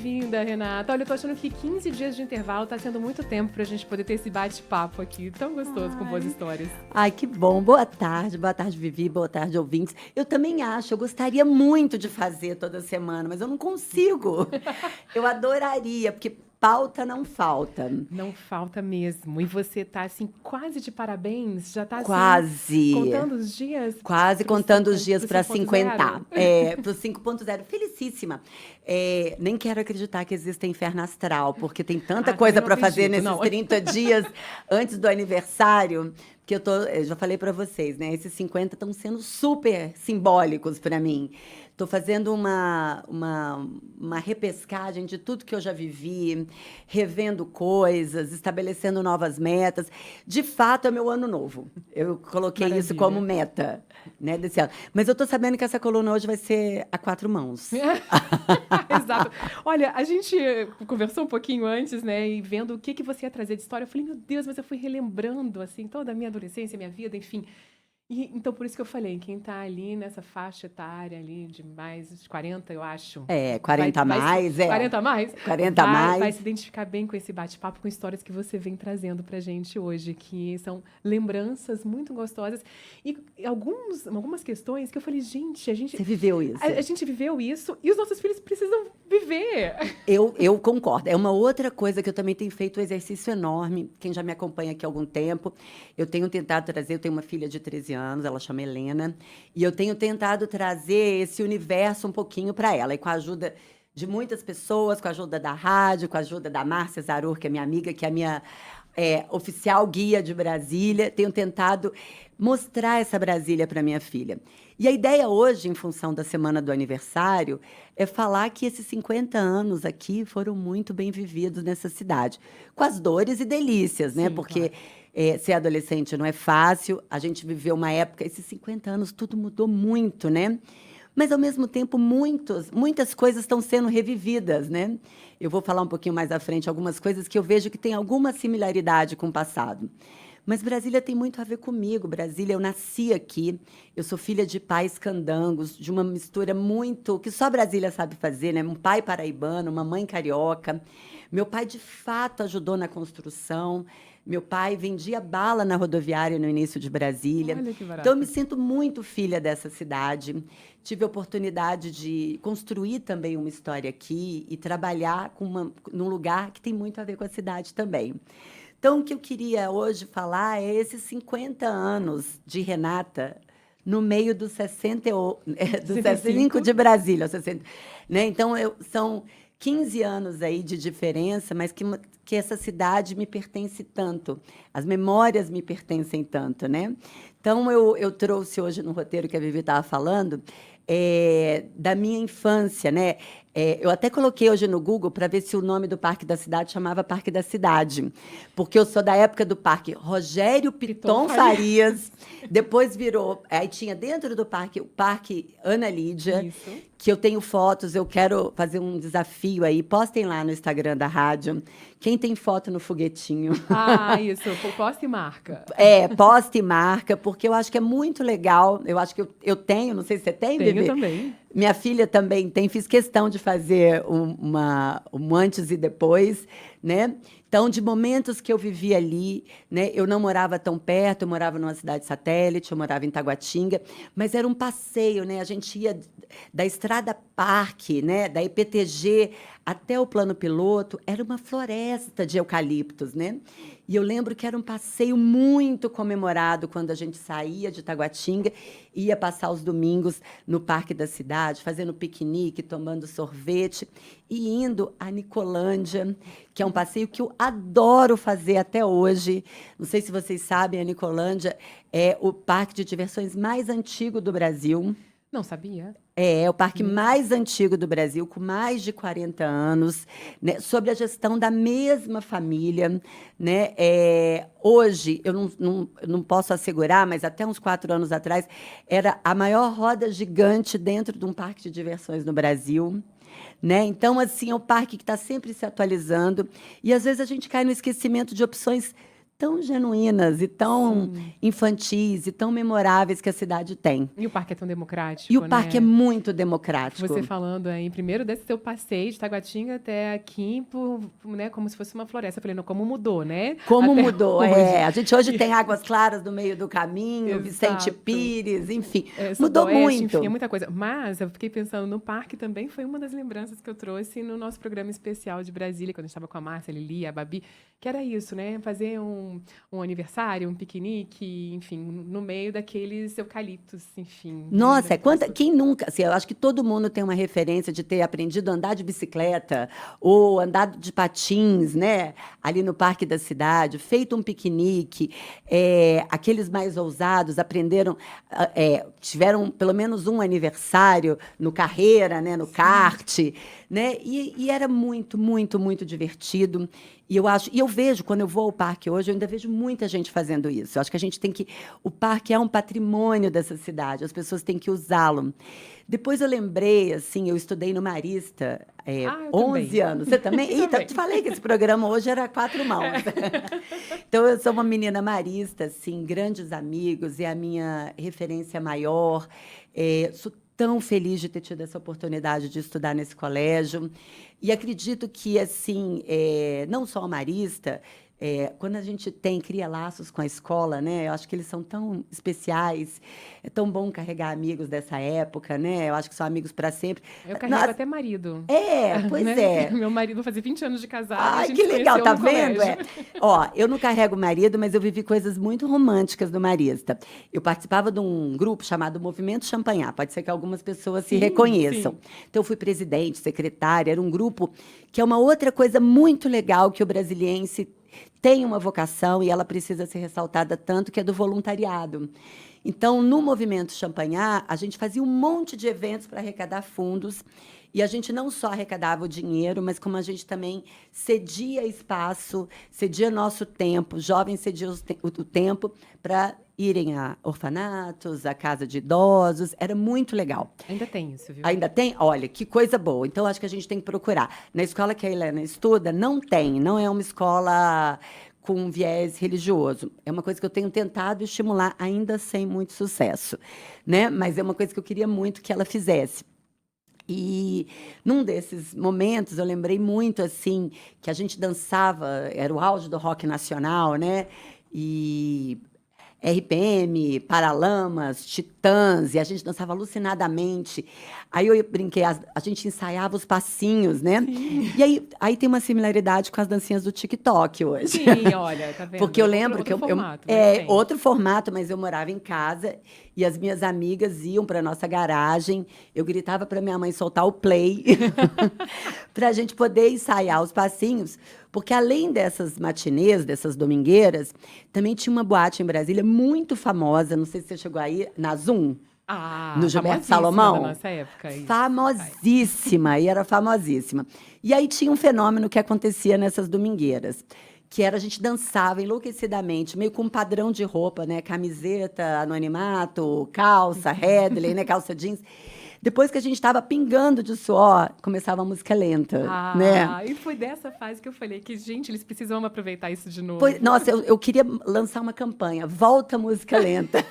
bem-vinda, Renata. Olha, eu tô achando que 15 dias de intervalo tá sendo muito tempo pra gente poder ter esse bate-papo aqui, tão gostoso, com boas histórias. Ai, que bom. Boa tarde, Vivi, boa tarde, ouvintes. Eu também acho, eu gostaria muito de fazer toda semana, mas eu não consigo. Eu adoraria, porque pauta não falta. Não falta mesmo. E você tá, assim, quase de parabéns? Já tá, assim, Quase. contando os dias? Quase pro contando os 5 dias pro para 5.0? 50. Para o 5.0. Felicíssima. Nem quero acreditar que existe inferno astral, porque tem tanta Ah, coisa também não para fazer acredito, nesses não. 30 dias antes do aniversário. Que eu já falei para vocês, né? Esses 50 estão sendo super simbólicos para mim. Estou fazendo uma repescagem de tudo que eu já vivi, revendo coisas, estabelecendo novas metas. De fato, é meu ano novo. Eu coloquei isso como Maravilha. meta, né, desse ano. Mas eu estou sabendo que essa coluna hoje vai ser a 4 mãos. Exato. Olha, a gente conversou um pouquinho antes, né? E vendo o que que você ia trazer de história. Eu falei, meu Deus, mas eu fui relembrando, assim, toda a minha adolescência, minha vida, enfim. E, então, por isso que eu falei, quem tá ali nessa faixa etária ali de mais de 40, eu acho. 40 a mais, 40 a mais? 40 a Vai mais. se identificar bem com esse bate-papo, com histórias que você vem trazendo pra gente hoje, que são lembranças muito gostosas. E algumas questões que eu falei, gente, Você viveu isso? a gente viveu isso e os nossos filhos precisam viver. Eu concordo. É uma outra coisa que eu também tenho feito um exercício enorme. Quem já me acompanha aqui há algum tempo, eu tenho tentado trazer. Eu tenho uma filha de 13 anos, ela chama Helena, e eu tenho tentado trazer esse universo um pouquinho para ela. E com a ajuda de muitas pessoas, com a ajuda da rádio, com a ajuda da Márcia Zarur, que é minha amiga, que é a minha oficial guia de Brasília, tenho tentado mostrar essa Brasília para minha filha. E a ideia hoje, em função da semana do aniversário, é falar que esses 50 anos aqui foram muito bem vividos nessa cidade, com as dores e delícias, né? Sim, Porque claro. ser adolescente não é fácil, a gente viveu uma época, esses 50 anos, tudo mudou muito, né? Mas, ao mesmo tempo, muitas coisas estão sendo revividas, né? Eu vou falar um pouquinho mais à frente algumas coisas que eu vejo que têm alguma similaridade com o passado. Mas Brasília tem muito a ver comigo. Brasília, eu nasci aqui, eu sou filha de pais candangos, de uma mistura muito que só Brasília sabe fazer, né? Um pai paraibano, uma mãe carioca. Meu pai, de fato, ajudou na construção. Meu pai vendia bala na rodoviária no início de Brasília. Olha que Então, eu me barato. sinto muito filha dessa cidade. Tive a oportunidade de construir também uma história aqui e trabalhar num lugar que tem muito a ver com a cidade também. Então, o que eu queria hoje falar é esses 50 anos de Renata no meio dos 65 65. de Brasília. 60, né? Então, são 15 anos aí de diferença, mas que essa cidade me pertence tanto. As memórias me pertencem tanto, né? Então, eu trouxe hoje no roteiro que a Vivi estava falando, da minha infância, né? Eu até coloquei hoje no Google para ver se o nome do Parque da Cidade chamava Parque da Cidade, porque eu sou da época do Parque Rogério Piton Farias, depois virou, aí tinha dentro do parque o Parque Ana Lídia, Isso. que eu tenho fotos, eu quero fazer um desafio aí, postem lá no Instagram da rádio, quem tem foto no foguetinho. Ah, isso. Posta e marca. Posta e marca, porque eu acho que é muito legal. Eu acho que eu tenho, não sei se você tem, Tenho Bebê. também. Minha filha também tem, fiz questão de fazer um antes e depois, né? Então, de momentos que eu vivi ali, né? Eu não morava tão perto, eu morava numa cidade satélite, eu morava em Taguatinga, mas era um passeio, né? A gente ia da Estrada Parque, né? Da IPTG até o Plano Piloto, era uma floresta de eucaliptos, né? E eu lembro que era um passeio muito comemorado quando a gente saía de Taguatinga e ia passar os domingos no Parque da Cidade, fazendo piquenique, tomando sorvete e indo à Nicolândia, que é um passeio que eu adoro fazer até hoje. Não sei se vocês sabem, a Nicolândia é o parque de diversões mais antigo do Brasil. Não sabia? É o parque mais antigo do Brasil, com mais de 40 anos, né, sob a gestão da mesma família. Né? Hoje, eu não posso assegurar, mas até uns 4 anos atrás, era a maior roda gigante dentro de um parque de diversões no Brasil. Né? Então, assim, é um parque que está sempre se atualizando. E, às vezes, a gente cai no esquecimento de opções tão genuínas e tão infantis e tão memoráveis que a cidade tem. E o parque é tão democrático, E o parque é muito democrático. Você falando aí, primeiro desse seu passeio de Taguatinga até aqui, né, como se fosse uma floresta. Eu falei, não, como mudou, né? Como Até mudou, hoje. A gente hoje tem Águas Claras no meio do caminho, Vicente Pires, enfim. Mudou muito. Enfim, é muita coisa. Mas eu fiquei pensando no parque também, foi uma das lembranças que eu trouxe no nosso programa especial de Brasília, quando a gente estava com a Márcia, a Lili, a Babi, que era isso, né? Fazer um aniversário, um piquenique, enfim, no meio daqueles eucaliptos, enfim. Nossa, quem nunca? Assim, eu acho que todo mundo tem uma referência de ter aprendido a andar de bicicleta ou andar de patins, né? Ali no Parque da Cidade, feito um piquenique. Aqueles mais ousados aprenderam, tiveram pelo menos um aniversário no carreira, né? No kart, né? E era muito, muito, muito divertido. E eu vejo, quando eu vou ao parque hoje, eu ainda vejo muita gente fazendo isso. Eu acho que a gente tem que. O parque é um patrimônio dessa cidade, as pessoas têm que usá-lo. Depois eu lembrei, assim, eu estudei no Marista, 11 também. anos. Você também? Eita, eu te falei que esse programa hoje era 4 mãos. Então, eu sou uma menina marista, assim, grandes amigos, é a minha referência maior. Sou tão feliz de ter tido essa oportunidade de estudar nesse colégio. E acredito que, assim, não só a Marista, quando a gente cria laços com a escola, né? Eu acho que eles são tão especiais. É tão bom carregar amigos dessa época, né? Eu acho que são amigos para sempre. Eu carrego até marido. Pois né? Meu marido fazia 20 anos de casado. Ai, que legal, tá vendo? Ó, eu não carrego marido, mas eu vivi coisas muito românticas no Marista. Eu participava de um grupo chamado Movimento Champanhar. Pode ser que algumas pessoas se reconheçam. Sim. Então, eu fui presidente, secretária. Era um grupo que é uma outra coisa muito legal que o brasiliense tem uma vocação e ela precisa ser ressaltada tanto, que é do voluntariado. Então, no Movimento Champanhar, a gente fazia um monte de eventos para arrecadar fundos, e a gente não só arrecadava o dinheiro, mas como a gente também cedia espaço, cedia nosso tempo, jovens cediam o tempo para irem a orfanatos, a casa de idosos, era muito legal. Ainda tem isso, viu? Ainda tem? Olha, que coisa boa. Então, acho que a gente tem que procurar. Na escola que a Helena estuda, não é uma escola com viés religioso. É uma coisa que eu tenho tentado estimular, ainda sem muito sucesso, né? Mas é uma coisa que eu queria muito que ela fizesse. E num desses momentos eu lembrei muito assim que a gente dançava, era o auge do rock nacional, né? E RPM, Paralamas, Titãs, e a gente dançava alucinadamente. Aí eu brinquei, a gente ensaiava os passinhos, né? Sim. E aí tem uma similaridade com as dancinhas do TikTok hoje. Sim, olha, tá vendo? Porque eu lembro que formato, outro formato, mas eu morava em casa e as minhas amigas iam para nossa garagem. Eu gritava para minha mãe soltar o play para a gente poder ensaiar os passinhos. Porque além dessas matinês, dessas domingueiras, também tinha uma boate em Brasília muito famosa, não sei se você chegou aí, na Zoom. No Gilberto Salomão. Da nossa época, isso. Famosíssima, e era famosíssima. E aí tinha um fenômeno que acontecia nessas domingueiras, que era a gente dançava enlouquecidamente, meio com um padrão de roupa, né? Camiseta, anonimato, calça, Headley, né? Calça jeans. Depois que a gente estava pingando de suor, começava a música lenta, né? E foi dessa fase que eu falei que, gente, eles precisam aproveitar isso de novo. Nossa, eu queria lançar uma campanha, volta a música lenta.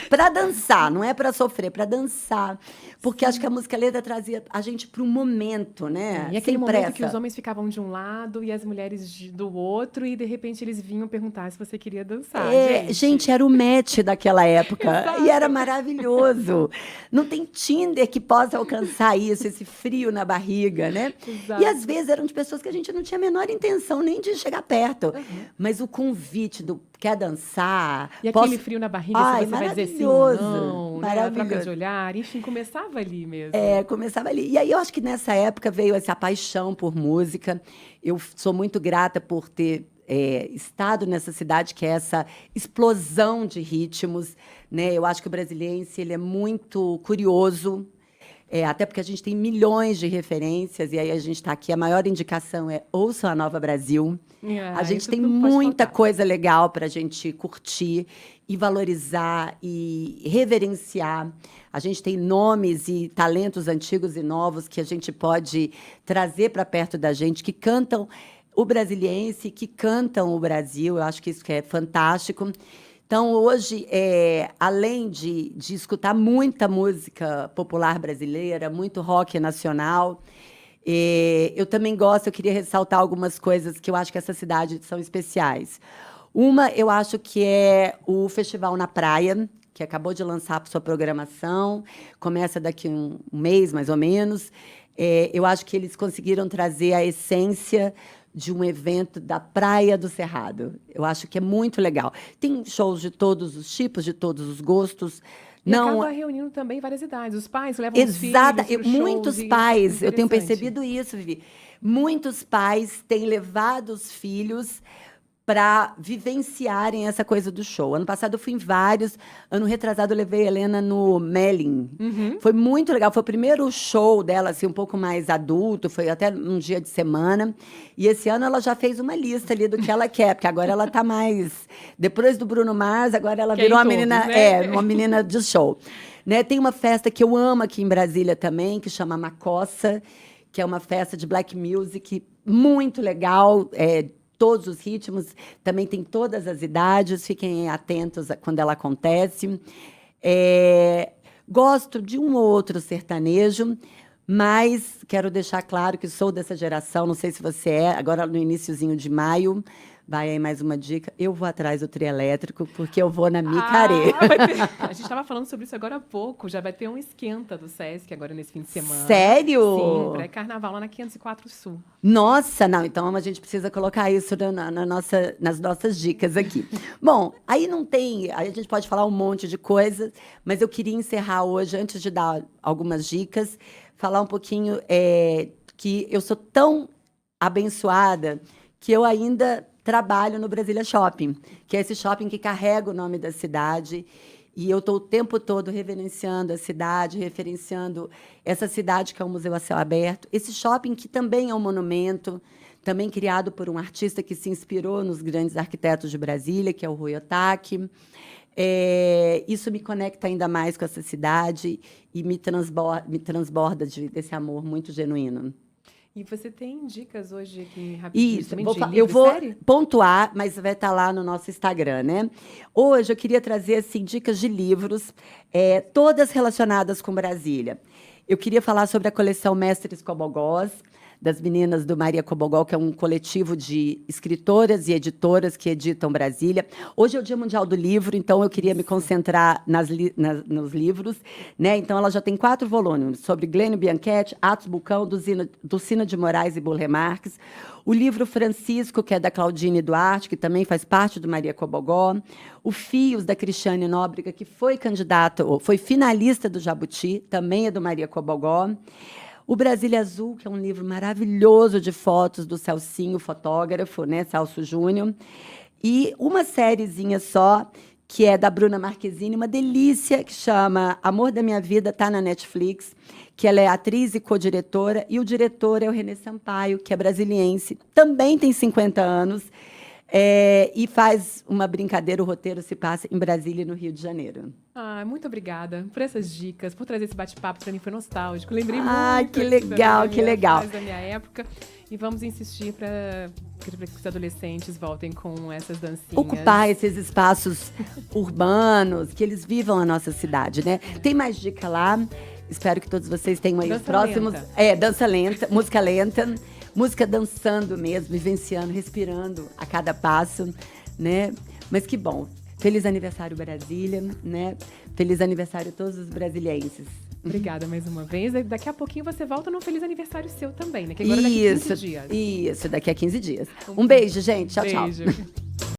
Para dançar, não é para sofrer, para dançar. Porque acho que a música lenta trazia a gente para um momento, né? E aquele momento que os homens ficavam de um lado e as mulheres do outro, e de repente eles vinham perguntar se você queria dançar. Gente, era o match daquela época. E era maravilhoso. Não tem Tinder que possa alcançar isso, esse frio na barriga, né? Exato. E às vezes eram de pessoas que a gente não tinha a menor intenção nem de chegar perto. Uhum. Mas o convite do quer dançar. E aquele frio na barriga, se você vai dizer sim ou não, né? A troca de olhar, enfim, começava ali mesmo. Começava ali. E aí eu acho que nessa época veio essa paixão por música. Eu sou muito grata por ter estado nessa cidade, que é essa explosão de ritmos, né? Eu acho que o brasiliense ele é muito curioso, até porque a gente tem milhões de referências, e aí a gente está aqui, a maior indicação é ouça a Nova Brasil. A gente tem muita coisa legal para a gente curtir e valorizar e reverenciar. A gente tem nomes e talentos antigos e novos que a gente pode trazer para perto da gente, que cantam o brasiliense, que cantam o Brasil. Eu acho que isso que é fantástico. Então, hoje, além de escutar muita música popular brasileira, muito rock nacional, eu também gosto, eu queria ressaltar algumas coisas que eu acho que essa cidade são especiais. Uma, eu acho que é o Festival na Praia, que acabou de lançar sua programação, começa daqui um mês, mais ou menos. Eu acho que eles conseguiram trazer a essência de um evento da Praia do Cerrado. Eu acho que é muito legal. Tem shows de todos os tipos, de todos os gostos. E Não, acaba reunindo também várias idades. Os pais levam os filhos exata, para os muitos shows. pais, E eu tenho interessante. percebido isso, Vivi. Muitos pais têm levado os filhos para vivenciarem essa coisa do show. Ano passado eu fui em vários, ano retrasado eu levei a Helena no Melin. Foi muito legal, foi o primeiro show dela, assim, um pouco mais adulto, foi até um dia de semana. E esse ano ela já fez uma lista ali do que ela quer, porque agora ela está mais... Depois do Bruno Mars, agora ela Querem virou uma todos, menina, né? uma menina de show. Né? Tem uma festa que eu amo aqui em Brasília também, que chama Macossa, que é uma festa de black music muito legal, todos os ritmos, também tem todas as idades, fiquem atentos quando ela acontece. Gosto de um ou outro sertanejo, mas quero deixar claro que sou dessa geração, não sei se você agora no iniciozinho de maio, vai aí mais uma dica, eu vou atrás do trio elétrico, porque eu vou na Micaré. A gente estava falando sobre isso agora há pouco, já vai ter um esquenta do Sesc agora nesse fim de semana. Sério? Sim, pré-carnaval lá na 504 Sul. Nossa, não, então a gente precisa colocar isso nas nossas dicas aqui. Bom, aí a gente pode falar um monte de coisas, mas eu queria encerrar hoje, antes de dar algumas dicas, falar um pouquinho que eu sou tão abençoada que eu ainda trabalho no Brasília Shopping, que é esse shopping que carrega o nome da cidade. E eu estou o tempo todo reverenciando a cidade, referenciando essa cidade que é um museu a céu aberto. Esse shopping que também é um monumento, também criado por um artista que se inspirou nos grandes arquitetos de Brasília, que é o Rui Otaki. Isso me conecta ainda mais com essa cidade e me transborda desse amor muito genuíno. E você tem dicas hoje aqui rapidinho? Isso, também eu vou pontuar, mas vai estar lá no nosso Instagram, né? Hoje eu queria trazer assim, dicas de livros, todas relacionadas com Brasília. Eu queria falar sobre a coleção Mestres Cobogós, das meninas do Maria Cobogó, que é um coletivo de escritoras e editoras que editam Brasília. Hoje é o Dia Mundial do Livro, então eu queria me concentrar nos livros. Né? Então, ela já tem 4 volumes sobre Glênio Bianchetti, Atos Bulcão, Dulcina de Moraes e Burle Marx. O livro Francisco, que é da Claudine Duarte, que também faz parte do Maria Cobogó. O Fios, da Cristiane Nóbrega, que foi finalista do Jabuti, também é do Maria Cobogó. O Brasília Azul, que é um livro maravilhoso de fotos do Celcinho, fotógrafo, né, Celso Júnior. E uma sériezinha só, que é da Bruna Marquezine, uma delícia, que chama Amor da Minha Vida, está na Netflix, que ela é atriz e co-diretora, e o diretor é o René Sampaio, que é brasiliense, também tem 50 anos, e faz uma brincadeira, o roteiro se passa em Brasília e no Rio de Janeiro. Muito obrigada por essas dicas, por trazer esse bate-papo, para mim foi nostálgico. Lembrei muito que legal, que legal. Da minha época. E vamos insistir para que os adolescentes voltem com essas dancinhas. Ocupar esses espaços urbanos, que eles vivam a nossa cidade, né? Tem mais dica lá. Espero que todos vocês tenham aí os próximos. Dança lenta, música dançando mesmo, vivenciando, respirando a cada passo, né? Mas que bom. Feliz aniversário, Brasília, né? Feliz aniversário a todos os brasilienses. Obrigada mais uma vez. Daqui a pouquinho você volta num feliz aniversário seu também, né? Que agora daqui a 15 dias. Isso, daqui a 15 dias. Um beijo, gente. Tchau, tchau.